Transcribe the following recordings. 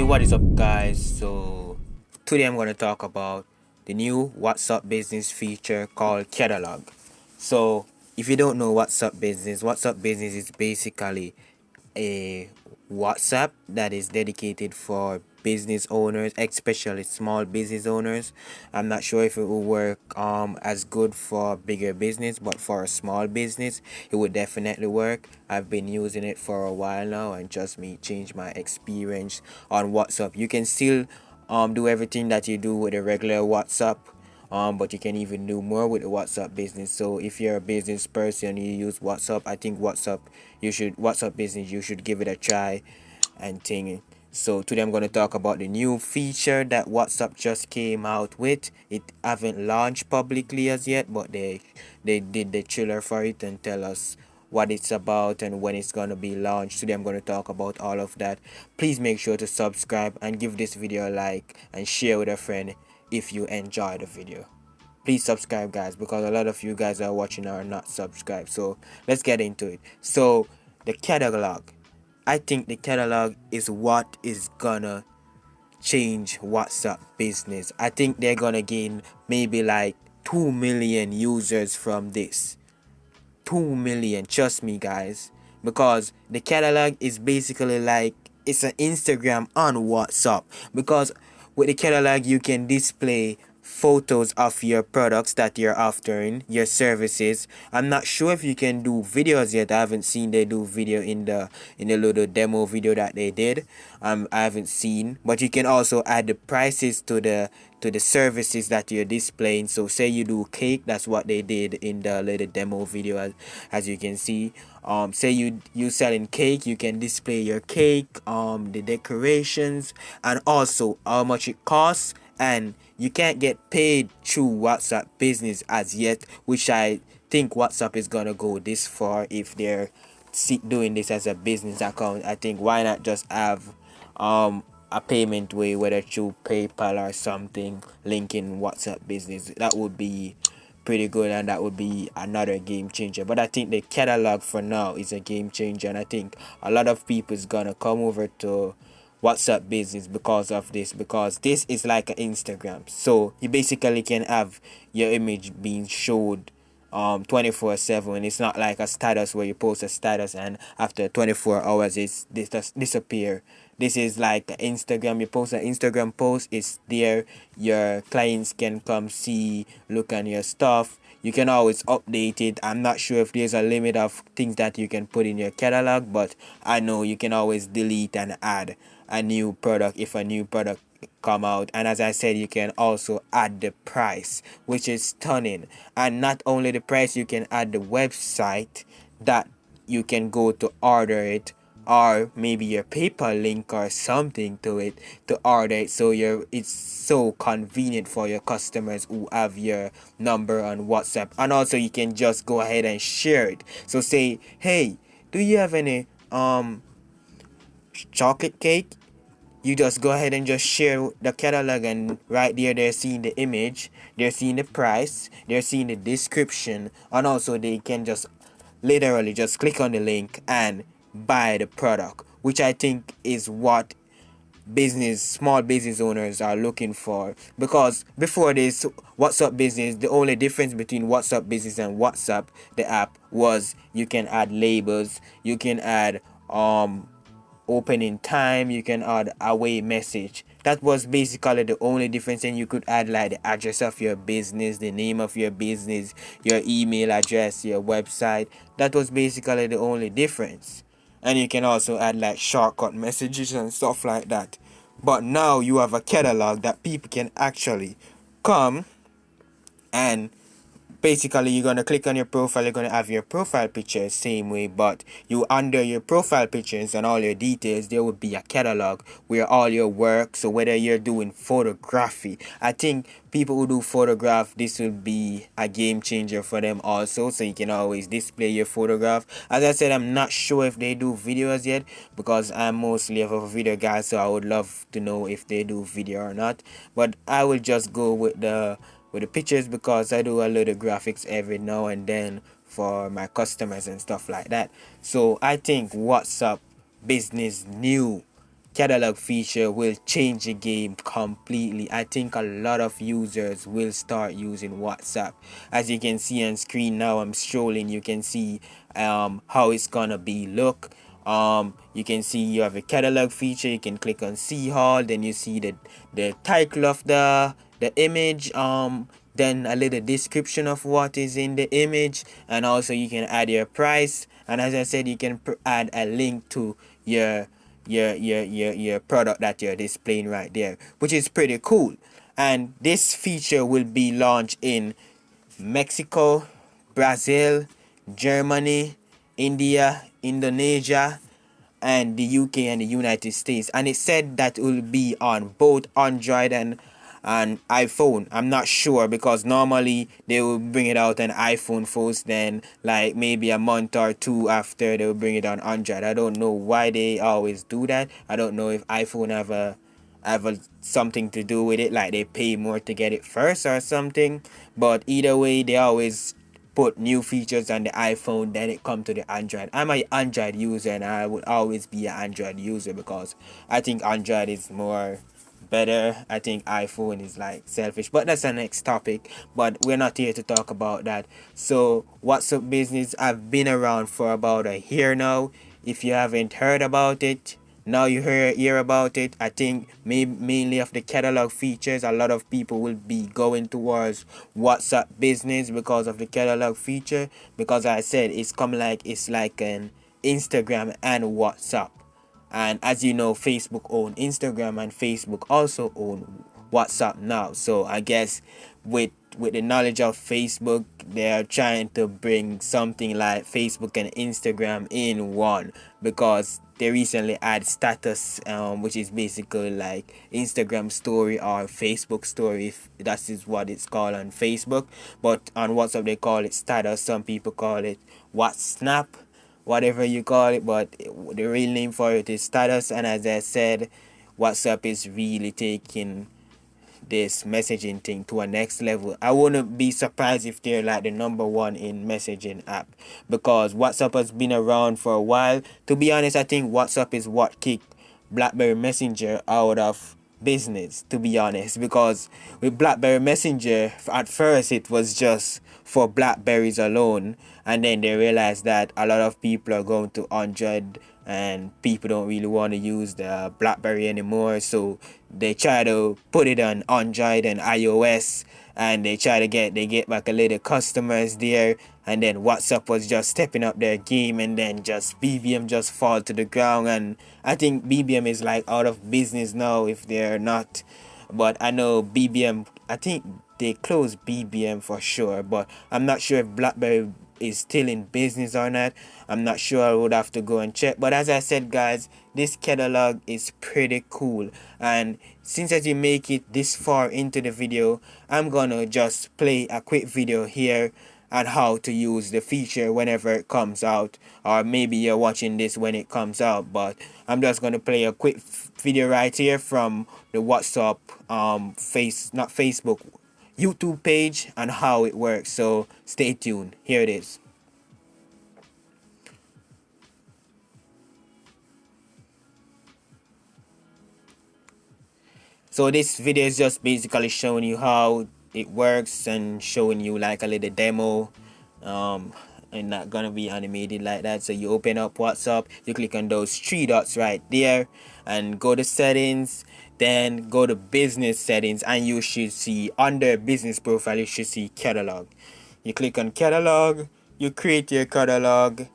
What is up, guys? So today I'm going to talk about the new WhatsApp business feature called catalog. So if you don't know WhatsApp business is basically a WhatsApp that is dedicated for business owners, especially small business owners. I'm not sure if it will work as good for bigger business, but for a small business, it would definitely work. I've been using it for a while now, and just me change my experience on WhatsApp. You can still do everything that you do with a regular WhatsApp, but you can even do more with the WhatsApp business. So if you're a business person, you use WhatsApp. I think WhatsApp business, you should give it a try and thing. So today I'm going to talk about the new feature that WhatsApp just came out with. It haven't launched publicly as yet, but they did the trailer for it and tell us what it's about and when it's going to be launched. Today I'm going to talk about all of that. Please make sure to subscribe and give this video a like and share with a friend if you enjoy the video. Please subscribe, guys, because a lot of you guys are watching are not subscribed. So let's get into it. So the catalog, I think the catalog is what is gonna change WhatsApp business. I think they're gonna gain maybe like 2 million users from this. 2 million, trust me, guys, because the catalog is basically like it's an Instagram on WhatsApp. Because with the catalog you can display photos of your products that you're offering, your services. I'm not sure if you can do videos yet. I haven't seen they do video in the little demo video that they did. I haven't seen, but you can also add the prices to the services that you're displaying. So say you do cake, that's what they did in the little demo video, as you can see. Say you selling cake, you can display your cake, the decorations, and also how much it costs. And you can't get paid through WhatsApp business as yet, which I think WhatsApp is gonna go this far if they're doing this as a business account. I think why not just have a payment way, whether through PayPal or something, linking WhatsApp business. That would be pretty good, and that would be another game changer. But I think the catalog for now is a game changer, and I think a lot of people is gonna come over to WhatsApp business because of this, because this is like an Instagram. So you basically can have your image being showed 24/7. It's not like a status where you post a status and after 24 hours this just disappear. This is like Instagram. You post an Instagram post, it's there. Your clients can come see, look on your stuff. You can always update it. I'm not sure if there's a limit of things that you can put in your catalog, but I know you can always delete and add a new product if a new product come out. And as I said, you can also add the price, which is stunning. And not only the price, you can add the website that you can go to order it, or maybe your PayPal link or something to it to order it. So it's so convenient for your customers who have your number on WhatsApp. And also you can just go ahead and share it. So say, hey, do you have any chocolate cake? You just go ahead and just share the catalog, and right there they're seeing the image, they're seeing the price, they're seeing the description, and also they can just literally just click on the link and buy the product, which I think is what small business owners are looking for. Because before this WhatsApp business, the only difference between WhatsApp business and WhatsApp the app was you can add labels, you can add opening time, you can add away message. That was basically the only difference. And you could add like the address of your business, the name of your business, your email address, your website. That was basically the only difference. And you can also add like shortcut messages and stuff like that. But now you have a catalog that people can actually come and basically you're gonna click on your profile. You're gonna have your profile picture same way, but you under your profile pictures and all your details there would be a catalog where all your work. So whether you're doing photography, I think people who do photograph, this will be a game changer for them also. So you can always display your photograph. As I said, I'm not sure if they do videos yet, because I'm mostly of a video guy, so I would love to know if they do video or not. But I will just go with the pictures, because I do a little graphics every now and then for my customers and stuff like that. So I think WhatsApp business new catalog feature will change the game completely. I think a lot of users will start using WhatsApp. As you can see on screen now, I'm strolling. You can see how it's gonna be look. You can see you have a catalog feature. You can click on see all, then you see the title of the image, then a little description of what is in the image, and also you can add your price, and as I said, you can add a link to your product that you're displaying right there, which is pretty cool. And this feature will be launched in Mexico, Brazil, Germany, India, Indonesia, and the UK and the United States. And it said that it will be on both Android and iPhone. I'm not sure, because normally they will bring it out on iPhone first, then like maybe a month or two after they will bring it on Android. I don't know why they always do that. I don't know if iPhone have something to do with it, like they pay more to get it first or something. But either way, they always put new features on the iPhone, then it come to the Android. I'm an Android user, and I would always be an Android user, because I think Android is more better. I think iPhone is like selfish, but that's the next topic. But we're not here to talk about that. So WhatsApp Business, I've been around for about a year now. If you haven't heard about it, now you hear about it. I think mainly of the catalog features, a lot of people will be going towards WhatsApp Business because of the catalog feature, because I said it's like an Instagram and WhatsApp. And as you know, Facebook own Instagram, and Facebook also own WhatsApp now. So I guess with the knowledge of Facebook, they're trying to bring something like Facebook and Instagram in one, because they recently add status, which is basically like Instagram story or Facebook story, if that is what it's called on Facebook. But on WhatsApp they call it status. Some people call it WhatsApp, whatever you call it, but the real name for it is status. And as I said, WhatsApp is really taking this messaging thing to a next level. I wouldn't be surprised if they're like the number one in messaging app, because WhatsApp has been around for a while. To be honest, I think WhatsApp is what kicked Blackberry Messenger out of business, to be honest, because with Blackberry Messenger, at first it was just for Blackberries alone, and then they realized that a lot of people are going to Android and people don't really want to use the Blackberry anymore, so they try to put it on Android and iOS, and they get back a little customers there. And then WhatsApp was just stepping up their game, and then just BBM just fall to the ground. And I think BBM is like out of business now, if they're not. But I know BBM, I think they closed BBM for sure, but I'm not sure if BlackBerry is still in business or not. I'm not sure. I would have to go and check. But as I said, guys, this catalog is pretty cool. And since as you make it this far into the video, I'm gonna just play a quick video here on how to use the feature whenever it comes out, or maybe you're watching this when it comes out. But I'm just gonna play a quick video right here from the WhatsApp not Facebook, YouTube page, and how it works. So stay tuned. Here it is. So this video is just basically showing you how it works and showing you like a little demo. And not gonna be animated like that. So you open up WhatsApp, you click on those three dots right there, and go to settings, then go to business settings, and you should see under business profile, you should see catalog. You click on catalog, you create your catalog,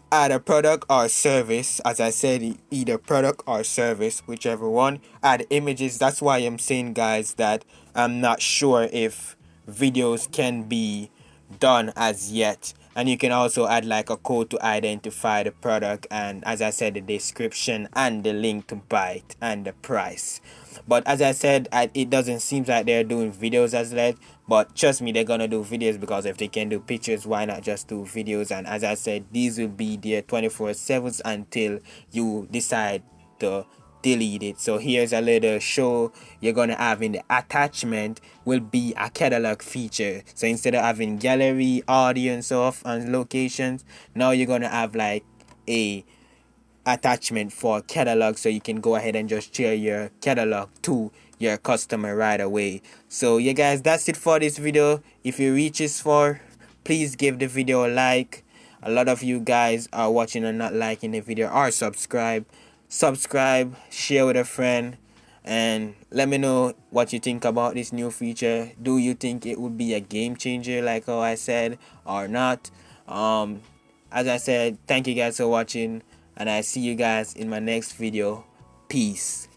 add a product or service. As I said, either product or service, whichever one. Add images. That's why I'm saying, guys, that I'm not sure if videos can be done as yet. And you can also add like a code to identify the product, and as I said, the description and the link to buy it and the price. But as I said, it doesn't seem like they're doing videos as yet. But trust me, they're gonna do videos, because if they can do pictures, why not just do videos? And as I said, these will be there 24/7 until you decide to delete it. So here's a little show you're gonna have in the attachment will be a catalog feature. So instead of having gallery, audio, and stuff and locations, now you're gonna have like a attachment for catalog, so you can go ahead and just share your catalog to your customer right away. So yeah guys, that's it for this video. If you reach this far, please give the video a like. A lot of you guys are watching and not liking the video, or subscribe, share with a friend, and let me know what you think about this new feature. Do you think it would be a game changer like how I said, or not? As I said, thank you guys for watching, and I see you guys in my next video. Peace.